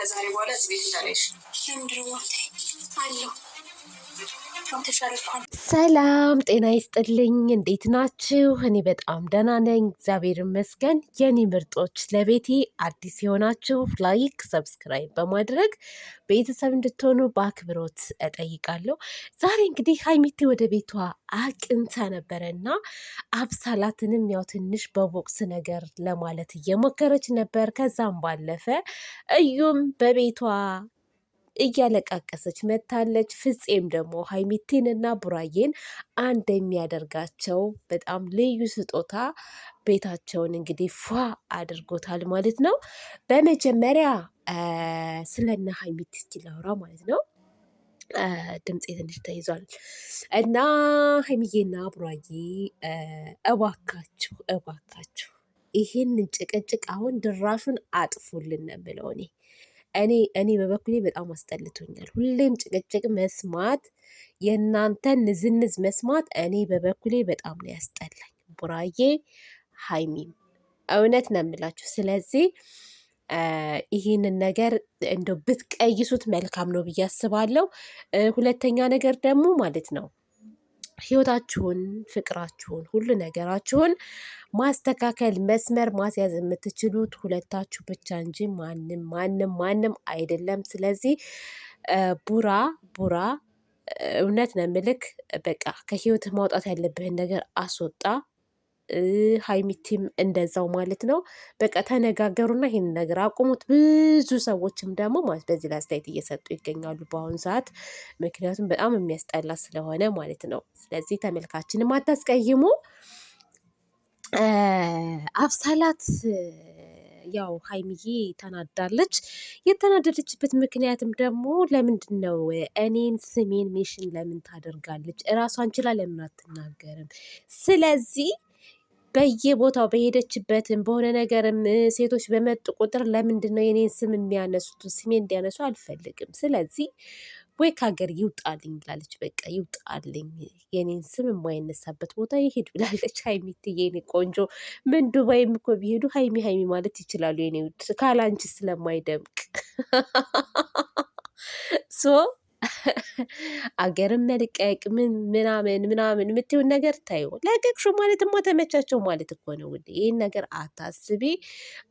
ከዛሬ በኋላ እዚህ ቤት እንዳለሽ ለምንድን ነው አለሁ። ሰላም ጤና ይስጥልኝ። እንዴት ናችሁ? እኔ በጣም ደህና ነኝ፣ እግዚአብሔር ይመስገን። የኔ ምርጦች፣ ለቤቴ አዲስ የሆናችሁ ላይክ፣ ሰብስክራይብ በማድረግ ቤተሰብ እንድትሆኑ በአክብሮት እጠይቃለሁ። ዛሬ እንግዲህ ሀይሚቲ ወደ ቤቷ አቅንታ ነበረ እና አብሳላትንም ያው ትንሽ በቦክስ ነገር ለማለት እየሞከረች ነበር። ከዛም ባለፈ እዩም በቤቷ እያለቃቀሰች መታለች። ፍፄም ደግሞ ሀይሚቲን እና ቡራዬን አንድ የሚያደርጋቸው በጣም ልዩ ስጦታ ቤታቸውን እንግዲህ ፏ አድርጎታል ማለት ነው። በመጀመሪያ ስለነ ሀይሚቲ እስኪ ላውራ ማለት ነው። ድምፄ ትንሽ ተይዟል እና ሀይሚዬና ቡራዬ እባካችሁ እባካችሁ ይህንን ጭቅጭቅ አሁን ድራሹን አጥፉልን ነው የምለው እኔ በበኩሌ በጣም አስጠልቶኛል። ሁሌም ጭቅጭቅ መስማት፣ የእናንተን ንዝንዝ መስማት እኔ በበኩሌ በጣም ነው ያስጠላኝ። ቡራዬ ሀይሚም እውነት ነው የምላችሁ። ስለዚህ ይህንን ነገር እንደው ብትቀይሱት መልካም ነው ብዬ አስባለሁ። ሁለተኛ ነገር ደግሞ ማለት ነው ህይወታችሁን፣ ፍቅራችሁን፣ ሁሉ ነገራችሁን ማስተካከል መስመር ማስያዝ የምትችሉት ሁለታችሁ ብቻ እንጂ ማንም አይደለም። ስለዚህ ቡራ እውነት ነው የምልክ፣ በቃ ከህይወት ማውጣት ያለብህን ነገር አስወጣ። ሀይሚቲም እንደዛው ማለት ነው። በቃ ተነጋገሩና ይህን ነገር አቁሙት። ብዙ ሰዎችም ደግሞ ማለት በዚህ ላይ አስተያየት እየሰጡ ይገኛሉ በአሁኑ ሰዓት፣ ምክንያቱም በጣም የሚያስጠላ ስለሆነ ማለት ነው። ስለዚህ ተመልካችንም አታስቀይሙ። አብሳላት ያው ሀይሚዬ ተናዳለች። የተናደደችበት ምክንያትም ደግሞ ለምንድን ነው እኔን ስሜን ሜሽን ለምን ታደርጋለች? እራሷን ችላ ለምን አትናገርም? ስለዚህ በየቦታው በሄደችበትም በሆነ ነገርም ሴቶች በመጡ ቁጥር ለምንድን ነው የኔን ስም የሚያነሱት? ስሜ እንዲያነሱ አልፈልግም። ስለዚህ ወይ ከሀገር ይውጣልኝ ብላለች። በቃ ይውጣልኝ፣ የኔን ስም የማይነሳበት ቦታ ይሄድ ብላለች። ሀይሚትዬ የኔ ቆንጆ፣ ምን ዱባይም እኮ ቢሄዱ ሀይሚ ማለት ይችላሉ የኔ ውድ፣ ካላንቺ ስለማይደምቅ ሶ አገርን መልቀቅ ምናምን የምትይውን ነገር ታዩ። ለቀቅሹ ማለትማ ተመቻቸው ማለት እኮ ነው ውዴ። ይህን ነገር አታስቢ።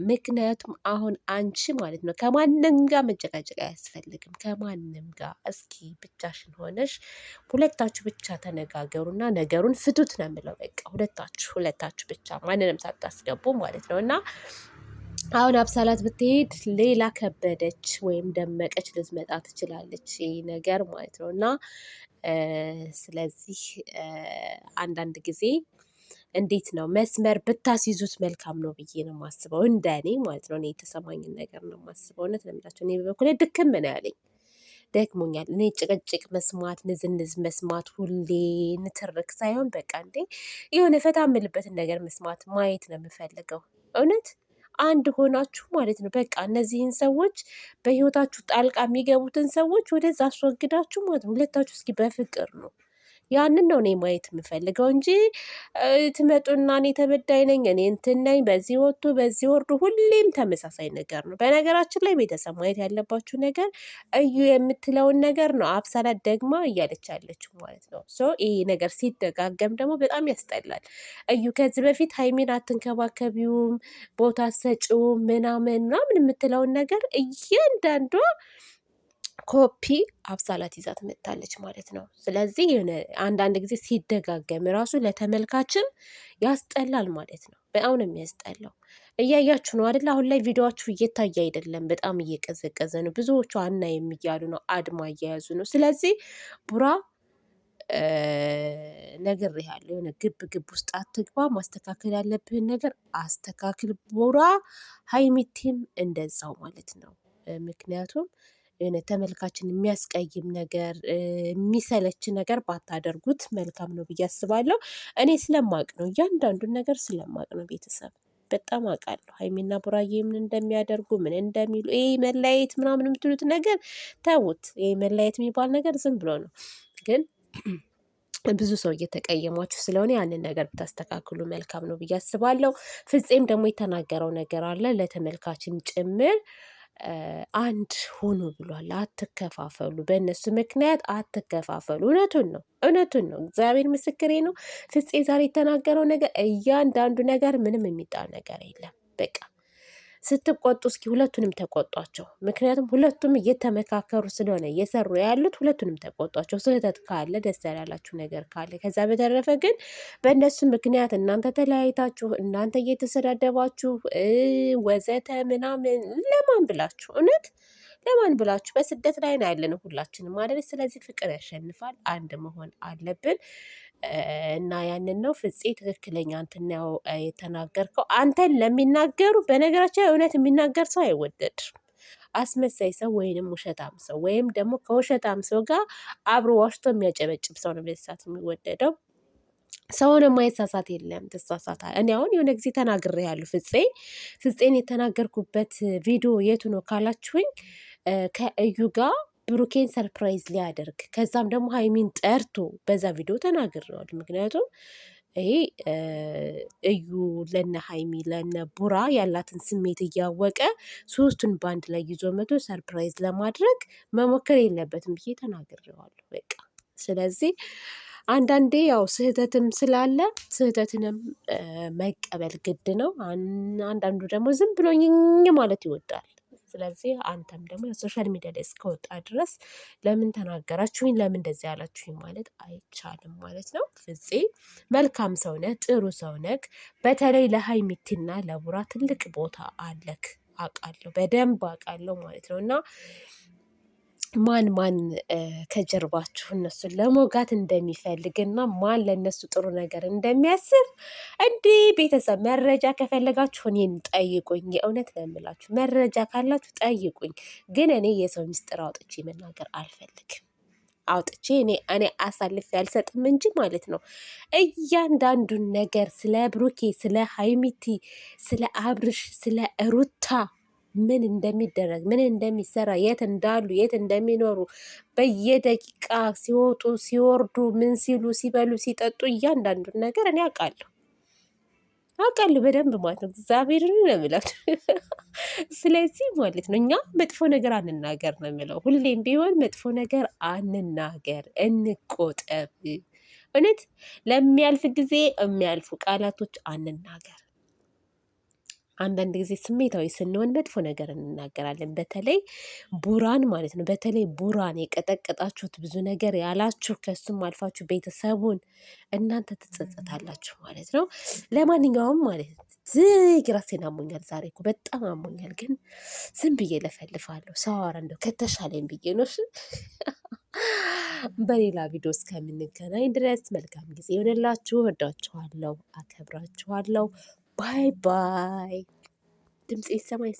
ምክንያቱም አሁን አንቺ ማለት ነው ከማንም ጋር መጨቃጨቅ አያስፈልግም። ከማንም ጋር እስኪ ብቻሽን ሆነሽ ሁለታችሁ ብቻ ተነጋገሩና ነገሩን ፍቱት ነው የምለው። በቃ ሁለታችሁ ብቻ ማንንም ሳታስገቡ ማለት ነው። እና አሁን አብሳላት ብትሄድ ሌላ ከበደች ወይም ደመቀች ልትመጣ ትችላለች፣ ይህ ነገር ማለት ነው። እና ስለዚህ አንዳንድ ጊዜ እንዴት ነው መስመር ብታስይዙት መልካም ነው ብዬ ነው የማስበው፣ እንደ እኔ ማለት ነው። እኔ የተሰማኝን ነገር ነው የማስበው። እውነት ለምላቸው እኔ በበኩሌ ድክም ነው ያለኝ፣ ደክሞኛል። እኔ ጭቅጭቅ መስማት፣ ንዝንዝ መስማት፣ ሁሌ ንትርክ ሳይሆን በቃ እንዴ የሆነ ፈታ የምልበትን ነገር መስማት ማየት ነው የምፈልገው እውነት አንድ ሆናችሁ ማለት ነው። በቃ እነዚህን ሰዎች በህይወታችሁ ጣልቃ የሚገቡትን ሰዎች ወደዛ አስወግዳችሁ ማለት ነው። ሁለታችሁ እስኪ በፍቅር ነው፣ ያንን ነው እኔ ማየት የምፈልገው እንጂ ትመጡና እኔ ተበዳይ ነኝ፣ እኔ እንትን ነኝ፣ በዚህ ወጥቶ በዚህ ወርዶ ሁሌም ተመሳሳይ ነገር ነው። በነገራችን ላይ ቤተሰብ ማየት ያለባችሁ ነገር እዩ የምትለውን ነገር ነው አብሳላት ደግማ እያለች ያለችው ማለት ነው። ሶ ይሄ ነገር ሲደጋገም ደግሞ በጣም ያስጠላል። እዩ ከዚህ በፊት ሀይሚን አትንከባከቢውም፣ ቦታ ሰጪውም ምናምን የምትለውን ነገር እያንዳንዷ ኮፒ አብሳላት ይዛት መጥታለች ማለት ነው። ስለዚህ አንዳንድ ጊዜ ሲደጋገም ራሱ ለተመልካችም ያስጠላል ማለት ነው። በጣም ነው የሚያስጠላው። እያያችሁ ነው አይደል? አሁን ላይ ቪዲዮችሁ እየታየ አይደለም፣ በጣም እየቀዘቀዘ ነው። ብዙዎቹ አናይም እያሉ ነው፣ አድማ እየያዙ ነው። ስለዚህ ቡራ ነግሬሃለሁ፣ የሆነ ግብ ውስጥ አትግባ። ማስተካከል ያለብህን ነገር አስተካክል ቡራ። ሀይሚቲም እንደዛው ማለት ነው። ምክንያቱም ተመልካችን የሚያስቀይም ነገር የሚሰለች ነገር ባታደርጉት መልካም ነው ብዬ አስባለሁ። እኔ ስለማቅ ነው፣ እያንዳንዱን ነገር ስለማቅ ነው። ቤተሰብ በጣም አውቃለሁ ሀይሚና ቡራዬ ምን እንደሚያደርጉ ምን እንደሚሉ። ይሄ መለያየት ምናምን የምትሉት ነገር ተዉት። ይሄ መለያየት የሚባል ነገር ዝም ብሎ ነው። ግን ብዙ ሰው እየተቀየሟችሁ ስለሆነ ያንን ነገር ብታስተካክሉ መልካም ነው ብዬ አስባለሁ። ፍፄም ደግሞ የተናገረው ነገር አለ ለተመልካችን ጭምር አንድ ሁኑ ብሏል። አትከፋፈሉ፣ በእነሱ ምክንያት አትከፋፈሉ። እውነቱን ነው፣ እውነቱን ነው። እግዚአብሔር ምስክሬ ነው። ፍፄ ዛሬ የተናገረው ነገር እያንዳንዱ ነገር ምንም የሚጣል ነገር የለም። በቃ ስትቆጡ እስኪ ሁለቱንም ተቆጧቸው። ምክንያቱም ሁለቱም እየተመካከሩ ስለሆነ እየሰሩ ያሉት ሁለቱንም ተቆጧቸው። ስህተት ካለ ደስ ያላላችሁ ነገር ካለ። ከዛ በተረፈ ግን በእነሱ ምክንያት እናንተ ተለያይታችሁ እናንተ እየተሰዳደባችሁ ወዘተ ምናምን ለማን ብላችሁ እውነት ለማን ብላችሁ? በስደት ላይ ነው ያለነው ሁላችንም ማለት። ስለዚህ ፍቅር ያሸንፋል። አንድ መሆን አለብን እና ያንን ነው ፍፄ ትክክለኛ እንትን ነው የተናገርከው። አንተን ለሚናገሩ በነገራችን እውነት የሚናገር ሰው አይወደድ። አስመሳይ ሰው ወይንም ውሸታም ሰው ወይም ደግሞ ከውሸታም ሰው ጋር አብሮ ዋሽቶ የሚያጨበጭብ ሰው ነው በዚህ ሰዓት የሚወደደው። ሰውን የማይሳሳት የለም፣ ትሳሳታ። እኔ አሁን የሆነ ጊዜ ተናግሬ ያሉ ፍፄን የተናገርኩበት ቪዲዮ የቱ ነው ካላችሁኝ ከእዩ ጋር ብሩኬን ሰርፕራይዝ ሊያደርግ ከዛም ደግሞ ሀይሚን ጠርቶ በዛ ቪዲዮ ተናግረዋል። ምክንያቱም ይሄ እዩ ለነ ሀይሚ ለነ ቡራ ያላትን ስሜት እያወቀ ሶስቱን ባንድ ላይ ይዞ መቶ ሰርፕራይዝ ለማድረግ መሞከር የለበትም ብዬ ተናግሬዋለሁ። በቃ ስለዚህ አንዳንዴ ያው ስህተትም ስላለ ስህተትንም መቀበል ግድ ነው። አንዳንዱ ደግሞ ዝም ብሎኝ ማለት ይወዳል። ስለዚህ አንተም ደግሞ የሶሻል ሚዲያ ላይ እስከወጣ ድረስ ለምን ተናገራችሁኝ፣ ለምን እንደዚህ ያላችሁኝ ማለት አይቻልም ማለት ነው። ፍፄ መልካም ሰው ነህ፣ ጥሩ ሰው ነህ። በተለይ ለሀይሚቲና ለቡራ ትልቅ ቦታ አለክ፣ አውቃለሁ፣ በደንብ አውቃለሁ ማለት ነው እና ማን ከጀርባችሁ እነሱን ለመውጋት እንደሚፈልግና ማን ለእነሱ ጥሩ ነገር እንደሚያስብ እንዲህ ቤተሰብ መረጃ ከፈለጋችሁ እኔን ጠይቁኝ። የእውነት ነው የምላችሁ፣ መረጃ ካላችሁ ጠይቁኝ። ግን እኔ የሰው ምስጢር አውጥቼ መናገር አልፈልግም። አውጥቼ እኔ አሳልፌ አልሰጥም እንጂ ማለት ነው። እያንዳንዱን ነገር ስለ ብሩኬ፣ ስለ ሀይሚቲ፣ ስለ አብርሽ፣ ስለ ሩታ ምን እንደሚደረግ ምን እንደሚሰራ የት እንዳሉ የት እንደሚኖሩ በየደቂቃ ሲወጡ ሲወርዱ ምን ሲሉ ሲበሉ ሲጠጡ እያንዳንዱን ነገር እኔ አውቃለሁ በደንብ ማለት ነው። እግዚአብሔርን ነው የምላችሁ። ስለዚህ ማለት ነው እኛ መጥፎ ነገር አንናገር ነው የምለው። ሁሌም ቢሆን መጥፎ ነገር አንናገር፣ እንቆጠብ። እውነት ለሚያልፍ ጊዜ የሚያልፉ ቃላቶች አንናገር። አንዳንድ ጊዜ ስሜታዊ ስንሆን መጥፎ ነገር እንናገራለን። በተለይ ቡራን ማለት ነው። በተለይ ቡራን የቀጠቀጣችሁት ብዙ ነገር ያላችሁ ከሱም አልፋችሁ ቤተሰቡን እናንተ ትጸጸታላችሁ ማለት ነው። ለማንኛውም ማለት ነው ዝግ ራሴን አሞኛል። ዛሬ እኮ በጣም አሞኛል፣ ግን ዝም ብዬ ለፈልፋለሁ። ሰዋራ እንደው ከተሻለኝ ብዬ ነው። በሌላ ቪዲዮ እስከምንገናኝ ድረስ መልካም ጊዜ ይሆንላችሁ። ወዳችኋለሁ፣ አከብራችኋለሁ። ባይ ባይ። ድምፅ ይሰማኝ